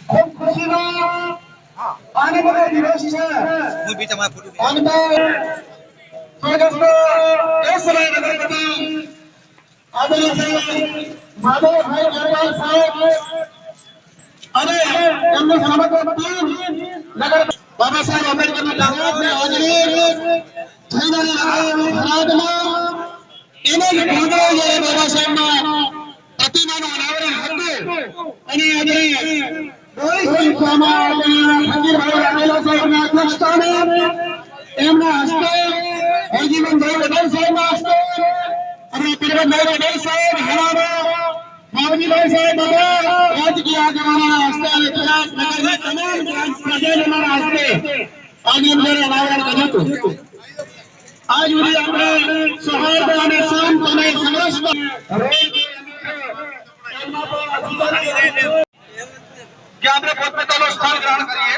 ખૂબ ખુશીનો આનંદનો દિવસ છે. અંતે સ્વર્ગસ્થ દેશરાય નગરપતિ આદરણીય શ્રી માધવભાઈ ગરવાલ સાહેબ અને એમની સમગ્ર ટીમ નગર બાબા સાહેબ આંબેડકરના દાહોદની હાજરી થઈને ભરાદમાં એને જ ભાગો બાબા સાહેબના પ્રતિમાનું અનાવરણ હતું અને આજે બड़ी સંખ્યામાં ફકીરભાઈ વાઘેલા સાહેબના અધ્યક્ષસ્થાને એમના હસ્તે હરજીવનભાઈ વડેલ સાહેબના હસ્તે અને પીરબતભાઈ વડેલ સાહેબ હવાના માવજીભાઈ સાહેબ બધા રાજકીય આગેવાનોના હસ્તે અને ગુજરાત નગરના તમામ પ્રજાજનોના હસ્તે આની અંદર અનાવરણ કર્યું હતું. આજ સુધી આપણે સૌહાર્દ અને શાંત અને સમરસતા કે આપણે પોતપોતાનું સ્થાન ગ્રહણ કરીએ.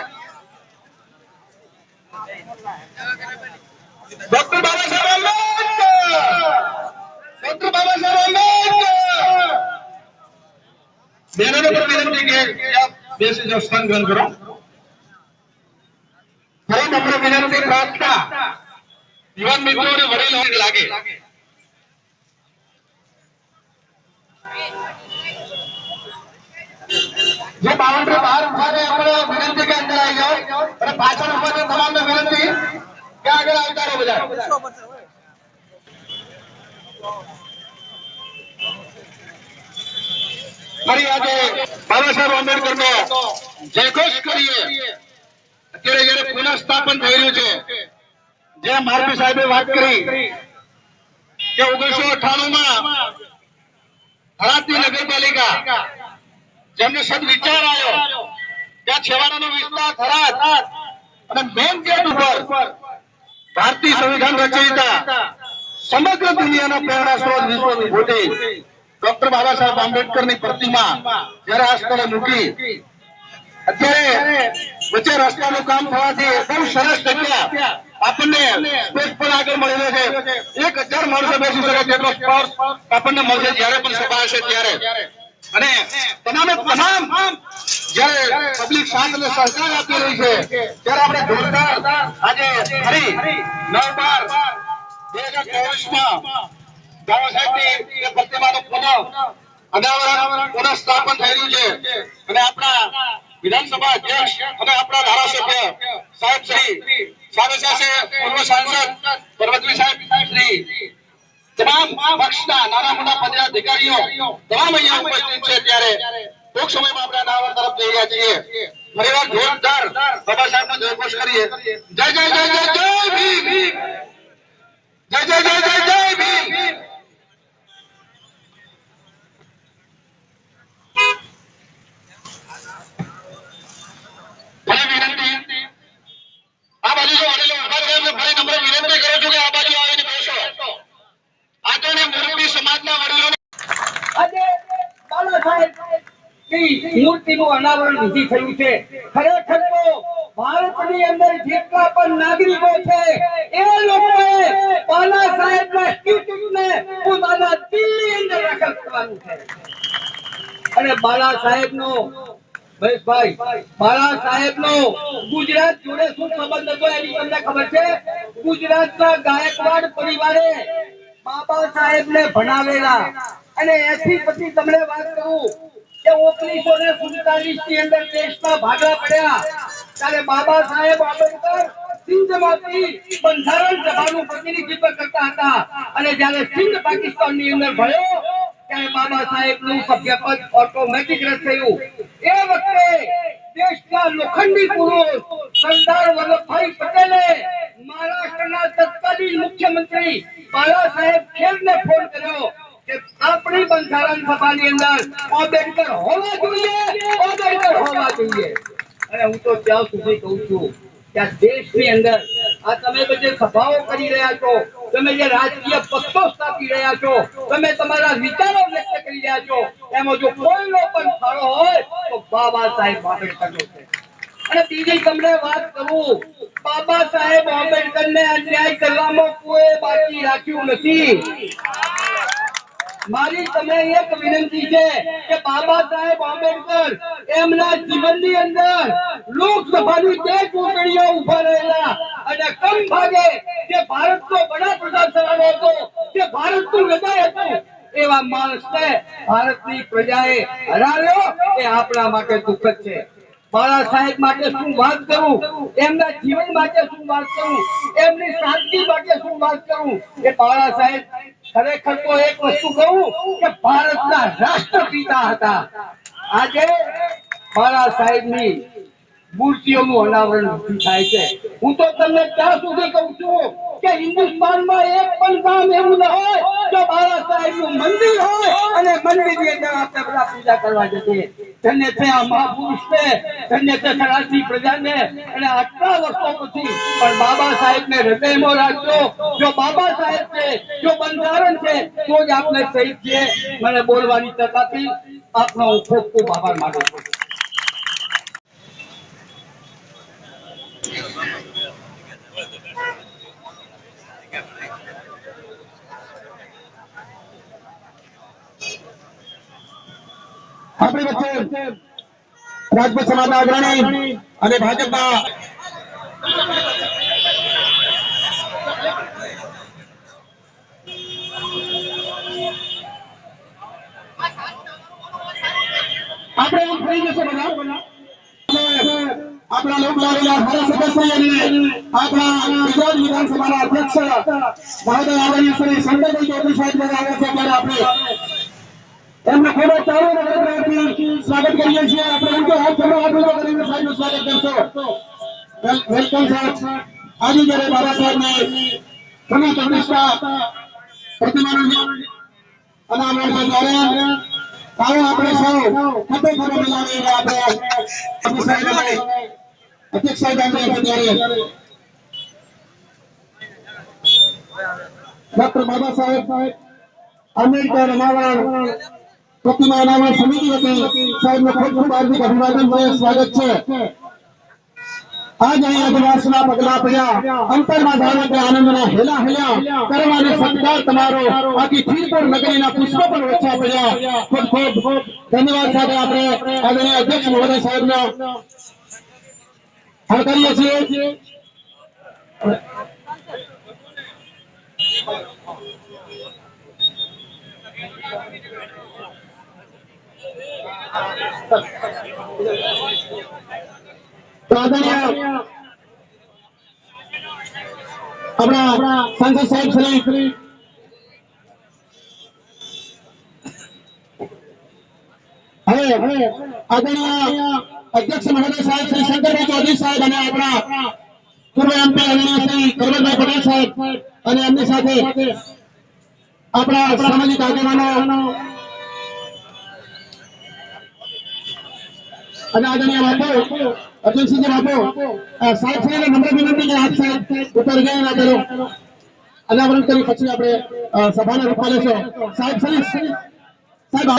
Doctor Baba Saheb Ambedkar, doctor Baba Saheb Ambedkar. બહેનોને પણ વિનંતી કે આપ બેસી જાઓ, સ્થાન ગ્રહણ કરો. બહુ નમ્ર વિનંતી, પ્રાર્થના યુવાન મિત્રોને વડીલો લાગે. જે બાઉન્ડ્રી બહાર ઉભા છે આપણે વિનંતી કે અંદર આવી જાઓ અને પાછળ ઉભા છે તમામને વિનંતી કે આગળ આવતા રહો બધા. ફરી આજે બાબા સાહેબ આંબેડકરનો જયઘોષ કરીએ. અત્યારે જયારે પુનઃ સ્થાપન થઈ રહ્યું છે, જેમ મારપી સાહેબે વાત કરી કે 1998 માં થરાદની નગરપાલિકા જેમને સદવિચાર આવ્યો ત્યાં છેવાડાનો વિસ્તાર થરાદ અને મેન ગેટ ઉપર ભારતીય સંવિધાન રચયિતા સમગ્ર દુનિયાના પ્રેરણા સ્ત્રોત વિશ્વ વિભૂતિ ડોક્ટર બાબા સાહેબ આંબેડકરની પ્રતિમા જયારે આ સ્થળે મૂકી, અત્યારે વચ્ચે રસ્તાનું કામ થવાથી બહુ સરસ જગ્યા આપણને સ્પેસ પણ આગળ મળેલો છે. 1000 માણસો બેસી શકે તેટલો સ્પેસ આપણને મળશે જયારે પણ સભા હશે ત્યારે. અને તમામે તમામ જયારે પબ્લિક સાથ અને સહકાર આપી રહી છે ત્યારે આપણે જોરદાર આજે ફરી 9/12/2024 બાબા સાહેબની પ્રતિમાનું પુનઃ અનાવરણ પુનઃ સ્થાપન થઈ રહ્યું છે. અને આપણા વિધાનસભા અધ્યક્ષ અને આપણા ધારાસભ્ય સાહેબ શ્રી સાથે સાથે પૂર્વ સાંસદ પરબતભાઈ સાહેબ શ્રી તમામ પક્ષના નાના મોટા પદાધિકારીઓ તમામ અહીંયા ઉપસ્થિત છે. ત્યારે ટૂંક સમયમાં આપણે અનાવરણ તરફ જઈ રહ્યા છીએ. ફરીવાર જોરદાર બાબા સાહેબનો જયઘોષ કરીએ. જય જય જય જય જય ભીમ, જય જય જય જય જય ભીમ. આ બાજુ જો વડીલો ઉભા છે એમને ફરી નમ્ર વિનંતી કરું છું કે આ બાજુ આવીને બેસો. આગળના મુરબ્બી સમાજના વડીલોને આજે બાબા સાહેબ ની મૂર્તિનું અનાવરણ વિધિ થયું છે. ખરેખર તો ભારતની અંદર જેટલા પણ નાગરિકો છે એ લોકોએ બાબા સાહેબના સ્ટેચ્યુને પોતાના દિલની અંદર દાખલ કરવાનું છે. અને બાબા સાહેબનો મહેશભાઈ, બાળા સાહેબનો ગુજરાત જોડે શું સંબંધ હતો એની તમને ખબર છે? ગુજરાતના ગાયકવાડ પરિવારે બાબા સાહેબને ભણાવેલા અને એથી પછી તમને વાત કરું કે 1947 ની અંદર દેશના ભાગલા પડ્યા ત્યારે બાબા સાહેબ આંબેડકર સિંધમાંથી બંધારણ સભાનું પ્રતિનિધિત્વ કરતા હતા અને જ્યારે સિંધ પાકિસ્તાનની અંદર ભળ્યો ત્યારે બાબા સાહેબનું સભ્યપદ ઓટોમેટિક રદ થયું. એ વખતે દેશના લોખંડી પુરુષ સરદાર વલ્લભભાઈ પટેલે મહારાષ્ટ્રના તત્કાલીન મુખ્યમંત્રી બાળા સાહેબ ખેરને ફોન કર્યો કે આપણી બંધારણ સભાની અંદર આંબેડકર હોવા જોઈએ, આંબેડકર હોવા જોઈએ. અને હું તો ત્યાં સુધી કહું છું કે આ દેશની અંદર આ તમે જે સભાઓ કરી રહ્યા છો, તમે જે રાજકીય પક્ષો સ્થાપી રહ્યા છો, તમે તમારા વિચારો વ્યક્ત કરી રહ્યા છો, એમાં જો કોઈનો પણ ફાળો હોય તો બાબા સાહેબ આંબેડકરનો છે. અને બીજી તમને વાત કરું, બાબા સાહેબ આંબેડકરને અન્યાય કરવામાં કોઈ બાકી રાખ્યું નથી. મારી તમે એક વિનંતી છે કે બાબા સાહેબ આંબેડકર એમના જીવનની અંદર લોકસભાની 2 ચૂંટણીઓ ઉભા રહેલા અને કમ ભાગે જે ભારતનો વડાપ્રધાન થવાનો હતો, જે ભારતનું હૃદય હતું, એવા માણસને ભારતની પ્રજાએ હરાવ્યો. એ આપણા માટે દુઃખદ છે. બાળા સાહેબ માટે શું વાત કરું, એમના જીવન માટે શું વાત કરું, એમની શાંતિ માટે શું વાત કરું. એ બાળા સાહેબ ખરેખર તો એક વસ્તુ કહું કે ભારતના રાષ્ટ્રપિતા હતા. આજે બાળા સાહેબની મૂર્તિઓનું અનાવરણ થાય છે. હું તો તમને ત્યાં સુધી કહું છું કે હિન્દુસ્તાનમાં એક પણ ગામ એવું ન હોય જો બાળા સાહેબનું મંદિર હોય અને મંદિરની અંદર આપણે બધા પૂજા કરવા જઈએ. ધન્ય છે આ મહાપુરુષને, ધન્ય છે સરાસી પ્રજાને. અને આટલા વર્ષો પછી પણ બાબા સાહેબને હૃદયમાં રાખજો. જો બાબા સાહેબ છે, જો બંધારણ છે, તો જ આપણે શહીદ છીએ. મને બોલવાની તક આપી આપનો ખૂબ ખૂબ આભાર માનું છું. આપણી વચ્ચે રાજપૂત સમાજના અગ્રણી અને ભાજપના આપણે એમ થઈ જશે બધા આપણા લોકલાડીલા ધારાસભ્ય અને આપણા ગુજરાત વિધાનસભાના અધ્યક્ષ મહોદય આદરણીય શ્રી શંકરભાઈ ચૌધરી સાહેબ આવ્યા છે. ત્યારે આપણે એમને ખૂબ જ સારું નમ્રતાથી સ્વાગત કરીએ છીએ. આપણે એમ તો હાથ કરીને સાહેબનું સ્વાગત કરશો. વેલકમ સાહેબ. આજે જ્યારે બાબા સાહેબની પુનઃ પ્રતિષ્ઠા પ્રતિમાનું અનાવરણ છે ત્યારે આવો આપણે સૌ ખભે ખભે મિલાવી આપણે અધ્યક્ષ સાહેબ ત્યારે ડોક્ટર બાબા સાહેબ આંબેડકર અનાવરણ પ્રતિમા અનાવરણ સમિતિ વતી સાહેબનો ખૂબ ખૂબ હાર્દિક અભિવાદન છે, સ્વાગત છે. આજ અહીં અધિવાસના પગલા પડ્યા, અંતરમાં ધારો કે આનંદના હેલા હેલા કરવાને સત્કાર તમારો આખી ખીરપુર નગરીના પુષ્પો પણ ઓછા પડ્યા. ખૂબ ખૂબ ધન્યવાદ સાથે આપણે આદરણીય અધ્યક્ષ મહોદય સાહેબનો આવકારીએ છીએ. આપણા સાંસદ સાહેબ શ્રી હવે આદરણીય અધ્યક્ષ મહોદય સાહેબ શ્રી શંકરભાઈ ચૌધરી સાહેબ અને આપણા પૂર્વ એમપી આદરણીય શ્રી કરમલભાઈ પટેલ સાહેબ અને એમની સાથે આપણા સામાજિક આગેવાનો અને આદરણીય બાપુ અર્જુનસિંહજી બાપુ સાહેબ શ્રીને નમ્ર વિનંતી કે આપ સાહેબ ઉપર ગયા કરો અનાવરણ કરી પછી આપણે સભાને રૂપા લેશો. સાહેબ શ્રી સાહેબ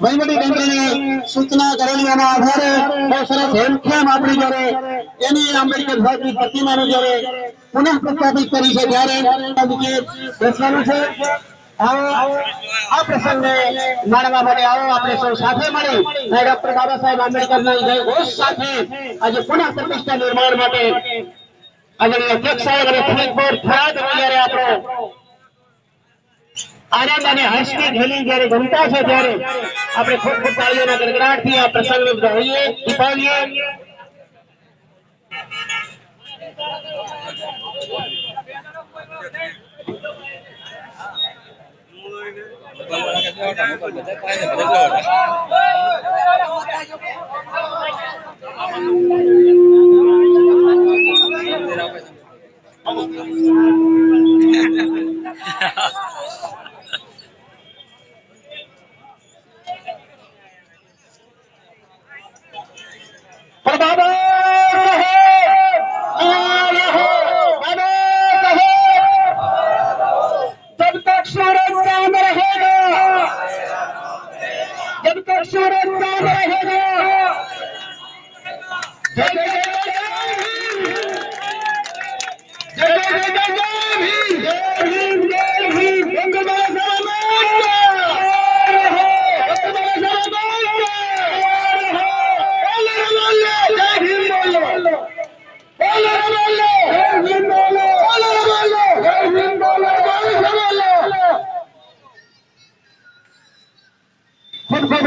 વહીવટી તંત્રને સૂચના કરેલી અને આધારે બહુ સરસ હેમખેમ આપણી જ્યારે એની આંબેડકર સાહેબની પ્રતિમાને જ્યારે પુનઃ પ્રસ્થાપિત કરી છે ત્યારે બેસવાનું છે. આવો આ પ્રસંગને માણવા માટે આવો આપણે સૌ સાથે મળી ડોક્ટર બાબા સાહેબ આંબેડકરના જય ઘોષ સાથે આજે પુનઃ પ્રતિષ્ઠા નિર્માણ માટે આદરણીય અધ્યક્ષ સાહેબ અને ફરીદપુર થરાદ જ્યારે આપણો આનંદ અને હર્ષની ઝીલી જ્યારે જનતા છે ત્યારે આપણે ખૂબ ખૂબ તાળીઓના ગડગડાટથી આ પ્રસંગને વધાવીએ, દીપાવીએ.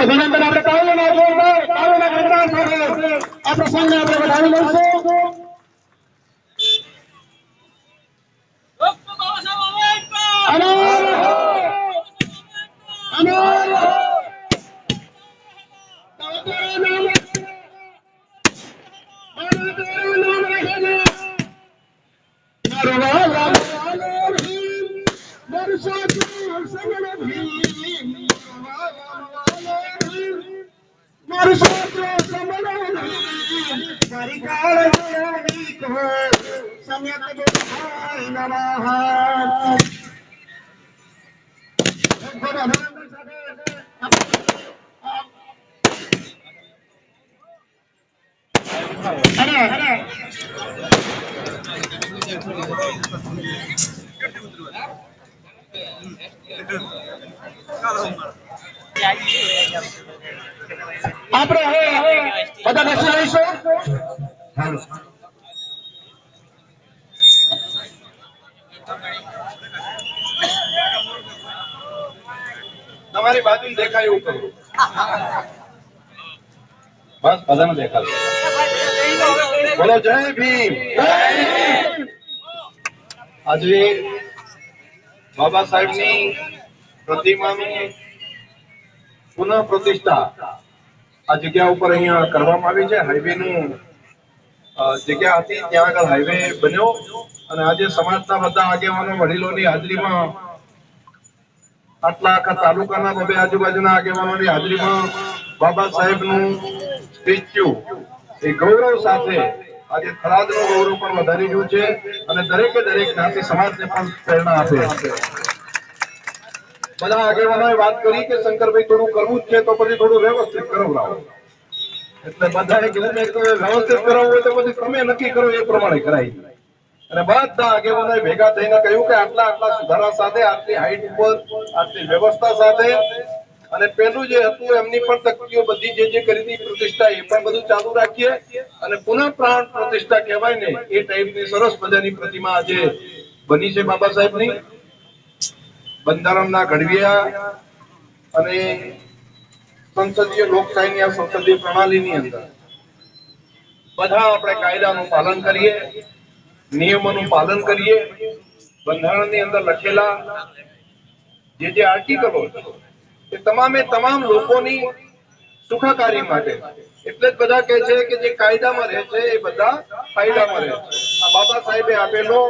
આપણે વિનંતી આપણે તાળીઓના જોરદાર તાળીઓના ગણગણાટ સાથે આ પ્રસંગને આપણે વધાવી લઈશું. અમર હો! અમર હો! તારું નામ મારું વાલા ભીમ, મારું સાચું સગળ ભીમ, મારું સાચું સગળ ભીમ, મારી કાળની કો સમ્યક બુદ્ધાય નમઃ. આપણે હવે બધા બેસી રહીશું. તમારી બાજુ દેખાય એવું કરું. બસ બધાને દેખાય. બોલો જય ભીમ. આજે બાબા સાહેબની પ્રતિમાનું પુનઃ પ્રતિષ્ઠા આ જગ્યા ઉપર અહીંયા કરવામાં આવી છે. હાઈવેનું જગ્યા હતી ત્યાં આગળ હાઈવે બન્યો અને આજે સમાજના બધા આગેવાનો વડીલોની હાજરીમાં આટલા આખા તાલુકાના બબે આજુબાજુના આગેવાનોની હાજરીમાં બાબા સાહેબનું સ્ટેચ્યુ એ ગૌરવ સાથે આજે થરાદનું ગૌરવ પણ વધારી રહ્યું છે અને દરેકે દરેક જ્ઞાતિ સમાજને પણ પ્રેરણા આપે. બધા આગેવાનોએ વાત કરી કે શંકરભાઈ થોડું કરવું જ છે તો પછી થોડું વ્યવસ્થિત કરાવડાવો. એટલે બધાએ કીધું કે વ્યવસ્થિત કરાવવું હોય તો પછી તમે નક્કી કરો એ પ્રમાણે કરાય. અને બધા આગેવાનોએ ભેગા થઈને કહ્યું કે આટલા આટલા સુધારા સાથે આટલી હાઈટ ઉપર આટલી વ્યવસ્થા સાથે અને પેલું જે હતું એમની પણ તકતીઓ બધી જે કરી હતી પ્રતિષ્ઠા એ પણ બધું ચાલુ રાખીએ અને પુનઃ પ્રાણ પ્રતિષ્ઠા કહેવાય ને એ ટાઈપની સરસ મજાની પ્રતિમા આજે બની છે બાબા સાહેબની. બંધારણના ઘડવિયા અને સંસદીય લોકશાહીની આ સંસદીય પ્રણાલીની અંદર બધા આપણે કાયદાનું પાલન કરીએ, નિયમોનું પાલન કરીએ. બંધારણની અંદર લખેલા જે આર્ટિકલો એ તમામે તમામ લોકોની સુખાકારી માટે. એટલે જ બધા કહે છે કે જે કાયદામાં રહે છે એ બધા ફાયદામાં રહે છે. આ બાબા સાહેબે આપેલો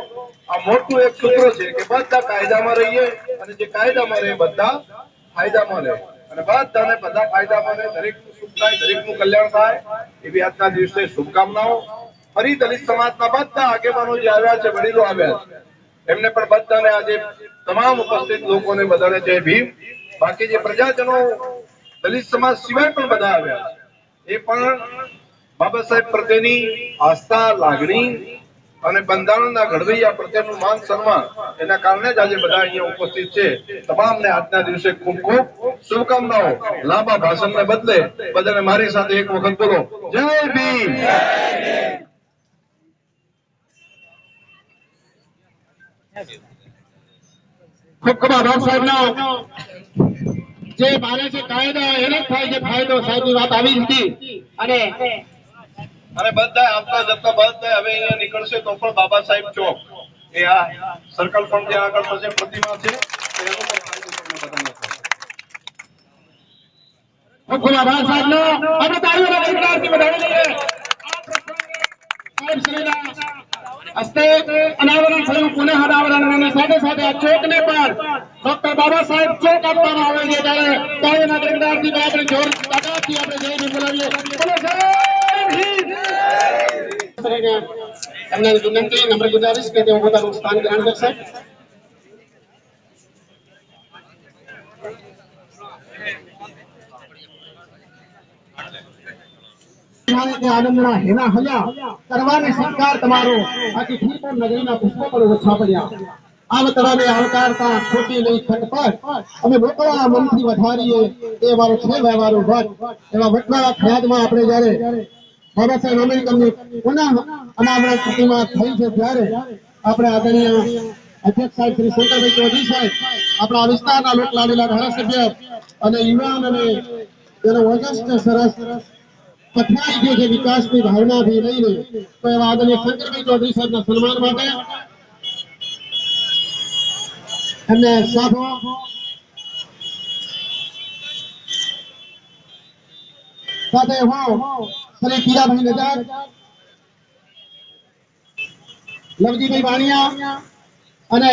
આ મોટું એક સૂત્ર છે કે બધા કાયદામાં રહીએ અને જે કાયદામાં રહે બધા ફાયદામાં રહે અને બધાને બધા ફાયદામાં રહે, દરેકનું સુખ થાય, દરેકનું કલ્યાણ થાય એવી આજના દિવસે શુભકામનાઓ. ફરી દલિત સમાજના બધા આગેવાનો જે આવ્યા છે, વડીલો આવ્યા છે, એમને પણ બધાને આજે તમામ ઉપસ્થિત લોકોને બધાને જય ભીમ. બાકી જે પ્રજાજનો દલિત સમાજ સિવાય પણ બધા આવ્યા છે એ પણ બાબા સાહેબ પ્રત્યેની આસ્થા, લાગણી અને બંધારણના ઘડવૈયા પ્રત્યેનું માન સન્માન એના કારણે જ આજે બધા અહીંયા ઉપસ્થિત છે. તમામને આજના દિવસે ખૂબ ખૂબ શુભકામનાઓ. લાંબા ભાષણને બદલે બધાને મારી સાથે એક વખત બોલો જય ભીમ. ખૂબ ખૂબ આભાર સાહેબનો. જે માને છે કાયદા એને જ થાય છે ફાયદો. સાહેબની વાત આવી હતી અને બધા આવતા જતા બધા હવે અહીંયા નીકળશે તો પણ બાબા સાહેબ ચોક એ આ સર્કલ પણ જે આગળ પાસે પ્રતિમા છે એનો પણ ફાયદો તમને બધાને થશે. ખૂબ ખૂબ આભાર સાહેબનો. આપણે તાળીઓના ગણગણાટથી વધાવી લઈએ. સાહેબ શ્રીના હસ્તે અનાવરણ થયું, પુનઃ અનાવરણ અને સાથે સાથે આ ચોકને પણ ડોક્ટર બાબા સાહેબ ચોક આપવામાં આવે છે. ત્યારે તાળીઓના ગણગણાટથી આપણે જોર તાકાતથી આપણે જય ભીમ બોલાવીએ. બોલો જય ભીમ. એમને વિનંતી નમ્ર ગુજારિશ કે તેઓ પોતાનું સ્થાન ગ્રહણ કરશે. આનંદના હેના હલ્યા કરવાને સંસ્કાર તમારો આથી ઠીક નગરીના પુષ્પો પર ઓછા પડ્યા. આવતરાને આવકારતા ખોટી નહીં ખટપટ અમે મોકળા મનથી વધારીએ એ વારો છે વ્યવહારો ભટ્ટ. એવા વટવાળા ખયાદમાં આપણે જયારે બાબા સાહેબ આંબેડકરની પુનઃ અનાવરણ પ્રતિમા થઈ છે ત્યારે આપણે આદરણીય અધ્યક્ષ સાહેબ શ્રી શંકરભાઈ ચૌધરી સાહેબ, આપણા વિસ્તારના લોકલાડીલા ધારાસભ્ય અને યુવાન અને તેનો ઓજસ્વ સરસ પથરાઈ ગયો છે વિકાસની ભાવનાથી લઈને તો એવા આદરણીય શંકરભાઈ ચૌધરી સાહેબના સન્માન માટે એમને સાથો સાથે હું શ્રી પીરાભાઈ નજાર, લવજીભાઈ વાણિયા અને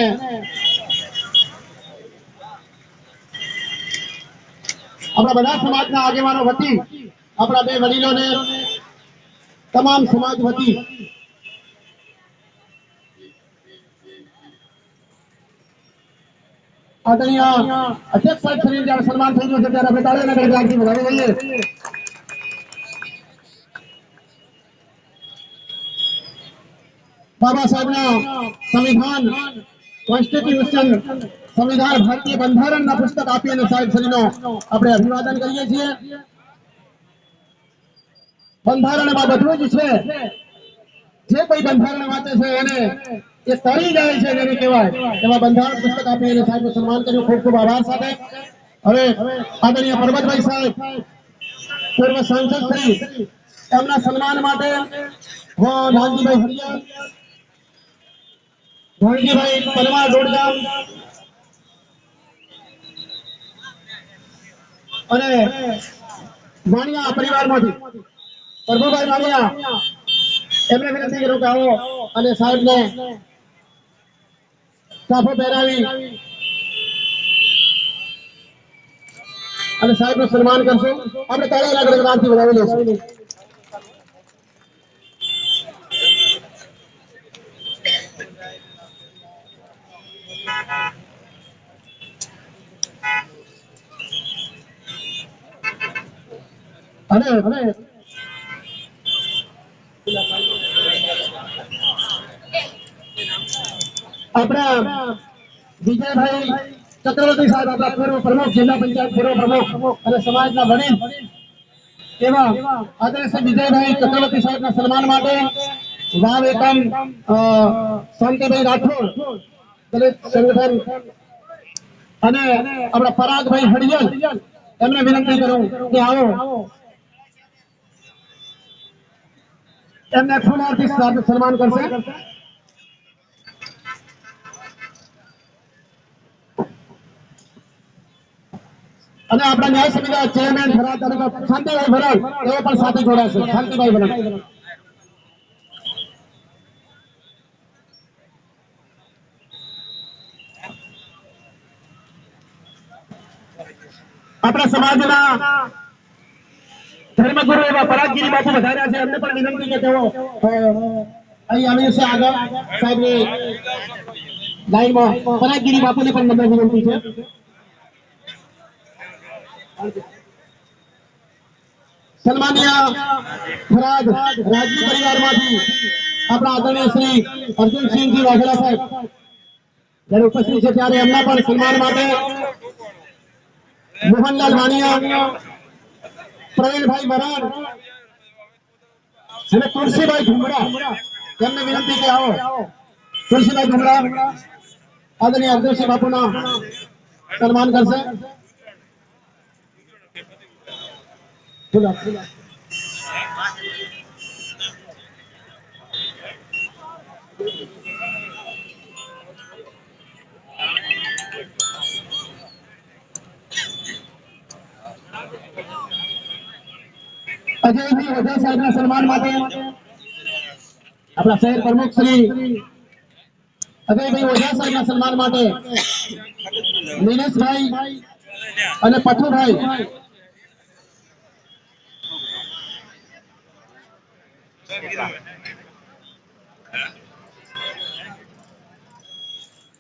આપણા બધા સમાજના આગેવાનો વતી આપણા બે વડીલોને તમામ સમાજ વતી આદરણીય અધ્યક્ષ સાહેબ શ્રી જ્યારે સન્માન થઈ ગયું છે ત્યારે આપણે તાળીઓના ગણગડાટથી વધાવી લઈએ. બાબા સાહેબના સંવિધાન કોન્સ્ટિટ્યુશન સંવિધાન ભારતીય બંધારણના પુસ્તક આપી અને સાહેબ શ્રીનો આપણે અભિવાદન કરીએ છીએ. બંધારણમાં બધું જ છે, જે કોઈ બંધારણ વાંચે છે એને એ તરી જાય છે જેને કહેવાય એવા બંધારણ પુસ્તક આપી અને સાહેબનું સન્માન કર્યું. ખૂબ ખૂબ આભાર સાથે હવે આદરણીય પરબતભાઈ સાહેબ પૂર્વ સાંસદ શ્રી એમના સન્માન માટે હું નાનજીભાઈ હરિયા, ધનજીભાઈ પરમાર દોડગામ અને વાણિયા પરિવારમાંથી પ્રભુભાઈ વાણિયા એમને વિનંતી કરું કે આવો અને સાહેબને સાફો પહેરાવી અને સાહેબનું સન્માન કરશું. આપણે તાળીઓના ગણગડાટથી વધાવી લઈશું. અને આપણા વિજયભાઈ ચક્રવર્તી સાહેબ આપણા પૂર્વ પ્રમુખ, જિલ્લા પંચાયત પૂર્વ પ્રમુખ અને સમાજના વડીલ એવા આદરણીય શ્રી વિજયભાઈ ચક્રવર્તી સાહેબના સન્માન માટે વાવ એકમ શાંતિભાઈ રાઠોડ દલિત સંગઠન અને આપણા પરાગભાઈ હડિયલ એમને વિનંતી કરું કે આવો એમને ફૂલહારથી સન્માન કરશે. અને આપણા ન્યાય સમિતિના ચેરમેન થરાદ તાલુકા શાંતિભાઈ ભરત તેઓ પણ સાથે જોડાશે. શાંતિભાઈ ભરત આપણા સમાજના ધર્મગુરુ એવા પરાગગીરી બાપુ વધાર્યા છે, એમને પણ વિનંતી કે તેઓ અહીં આવ્યું છે આગળ સાહેબની લાઈનમાં. પરાગગીરી બાપુને પણ મને વિનંતી છે. સન્માનીય થરાદ રાજવી પરિવારમાંથી આપણા આદરણીય શ્રી અર્જુનસિંહજી વાઘેલા સાહેબ જ્યારે ઉપસ્થિત છે ત્યારે એમના પણ સન્માન માટે મોહનલાલ વાણિયા, પ્રવીણભાઈ મરાણ અને તુલસીભાઈ ધુમડા એમને વિનંતી કે આવો. તુલસીભાઈ ધુમડા આદરણીય અર્જુનસિંહ બાપુના સન્માન કરશે. અજયભાઈ ઓઝા સાહેબના સન્માન માટે આપણા શહેર પ્રમુખ શ્રી અજયભાઈ ઓઝા સાહેબના સન્માન માટે નિલેશભાઈ અને પથુભાઈ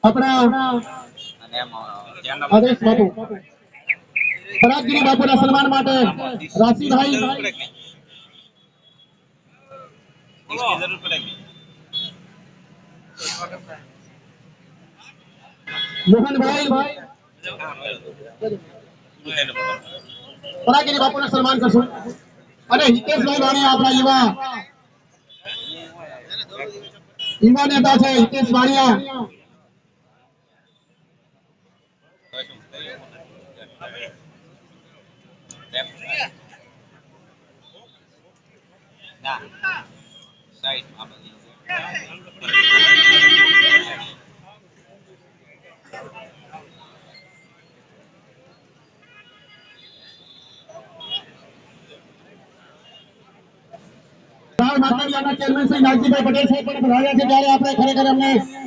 આપણા આદેશ બાપુ પરાગગીરી બાપુના સન્માન માટે રાશીભાઈ મોહનભાઈ પરાગગીરી બાપુના સન્માન કરશું. અને હિતેશભાઈ વાણિયા આપણા યુવા નેતા છે હિતેશ વાણિયા. માતાજીના ચેરમેન શ્રી નાગજીભાઈ પટેલ સાહેબ પણ પધાર્યા છે ત્યારે આપણે ખરેખર અમને